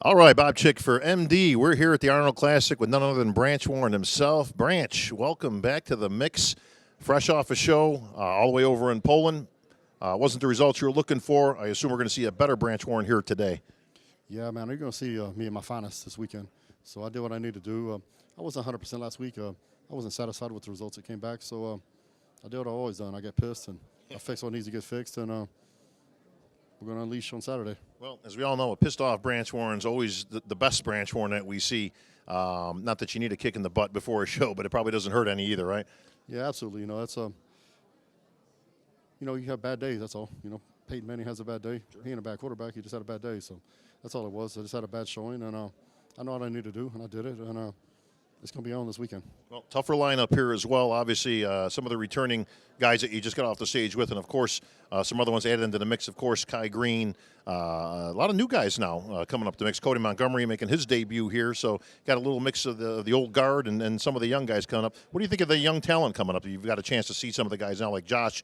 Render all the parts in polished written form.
All right, Bob Chick for MD. We're here at the Arnold Classic with none other than Branch Warren himself. Branch, welcome back to the mix. Fresh off a show all the way over in Poland. Wasn't the results you were looking for. I assume we're going to see a better Branch Warren here today. Yeah, man, you're going to see me at my finest this weekend. So I did what I needed to do. I wasn't 100% last week. I wasn't satisfied with the results that came back. So I did what I've always done. I get pissed, and I fix what needs to get fixed, and we're going to unleash on Saturday. Well, as we all know, a pissed-off Branch Warren's always the best Branch Warren that we see. Not that you need a kick in the butt before a show, but it probably doesn't hurt any either, right? Yeah, absolutely. That's you have bad days. That's all. Peyton Manning has a bad day. Sure. He ain't a bad quarterback. He just had a bad day. So that's all it was. I just had a bad showing, and I know what I need to do, and I did it, and it's going to be on this weekend. Well, tougher lineup here as well. Obviously, some of the returning guys that you just got off the stage with, and, of course, some other ones added into the mix. Of course, Kai Green. A lot of new guys now coming up to mix. Cody Montgomery making his debut here. So got a little mix of the old guard and some of the young guys coming up. What do you think of the young talent coming up? You've got a chance to see some of the guys now, like Josh,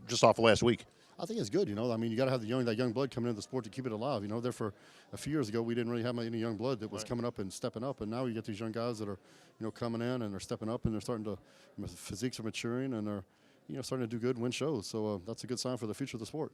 just off of last week. I think it's good, I mean, you got to have that young blood coming into the sport to keep it alive. There for a few years ago, we didn't really have any young blood that was coming up and stepping up, and now you get these young guys that are, coming in and they're stepping up and they're starting to, physiques are maturing and they're, starting to do good, win shows. So that's a good sign for the future of the sport.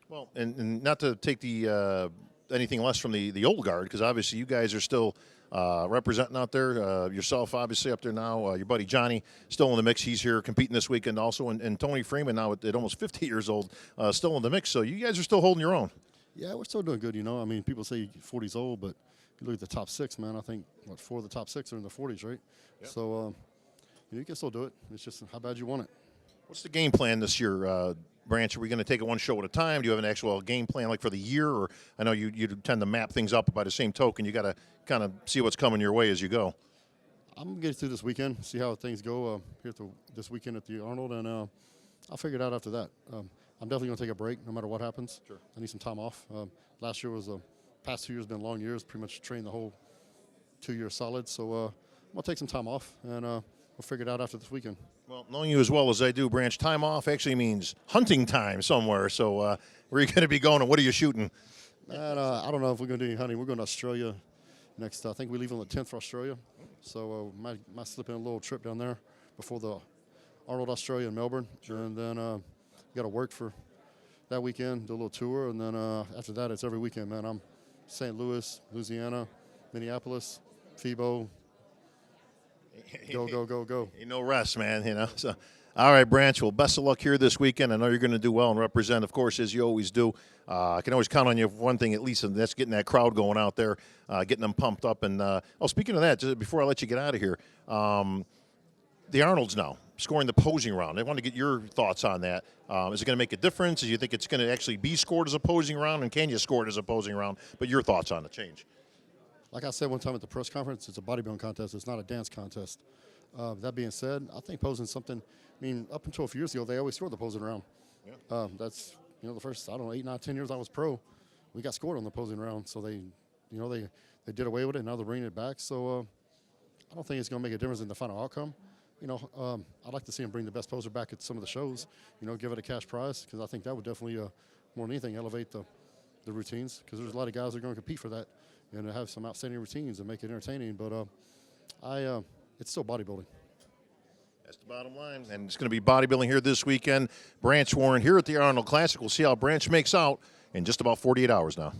Well, and not to take the anything less from the old guard, because obviously you guys are still representing out there. Yourself, obviously, up there now. Your buddy Johnny still in the mix. He's here competing this weekend also. And Tony Freeman now at almost 50 years old, still in the mix. So you guys are still holding your own. Yeah, we're still doing good, I mean, people say 40's old, but you look at the top six, man, I think, 4 of the top 6 are in the 40s, right? Yep. So you can still do it. It's just how bad you want it. What's the game plan this year, Branch? Are we going to take it one show at a time? Do you have an actual game plan like for the year? Or I know you tend to map things up by the same token. You got to kind of see what's coming your way as you go. I'm going to get through this weekend, see how things go here this weekend at the Arnold, and I'll figure it out after that. I'm definitely going to take a break no matter what happens. Sure. I need some time off. Last year past 2 years been long years, pretty much trained the whole 2 years solid. So I'm going to take some time off, and we'll figure it out after this weekend. Well, knowing you as well as I do, Branch, time off actually means hunting time somewhere. So where are you going to be going, and what are you shooting? And, I don't know if we're going to do any hunting. We're going to Australia next. I think we leave on the 10th for Australia. So might slip in a little trip down there before the Arnold, Australia, in Melbourne. Sure. And then got to work for that weekend, do a little tour, and then after that, it's every weekend, man. I'm St. Louis, Louisiana, Minneapolis, FIBO. Go. Ain't no rest, man, So, all right, Branch, well, best of luck here this weekend. I know you're going to do well and represent, of course, as you always do. I can always count on you for one thing at least, and that's getting that crowd going out there, getting them pumped up. And, speaking of that, just before I let you get out of here, the Arnolds now scoring the posing round. I want to get your thoughts on that. Is it going to make a difference? Do you think it's going to actually be scored as a posing round, and can you score it as a posing round? But your thoughts on the change. Like I said one time at the press conference, it's a bodybuilding contest. It's not a dance contest. That being said, I think posing something. I mean, up until a few years ago, they always scored the posing round. Yeah. That's the first 8, 9, 10 years I was pro, we got scored on the posing round. So they did away with it. Now they're bringing it back. So I don't think it's going to make a difference in the final outcome. I'd like to see them bring the best poser back at some of the shows. Give it a cash prize, because I think that would definitely, more than anything, elevate the routines, because there's a lot of guys that are going to compete for that and have some outstanding routines and make it entertaining. But it's still bodybuilding. That's the bottom line. And it's going to be bodybuilding here this weekend. Branch Warren here at the Arnold Classic. We'll see how Branch makes out in just about 48 hours now.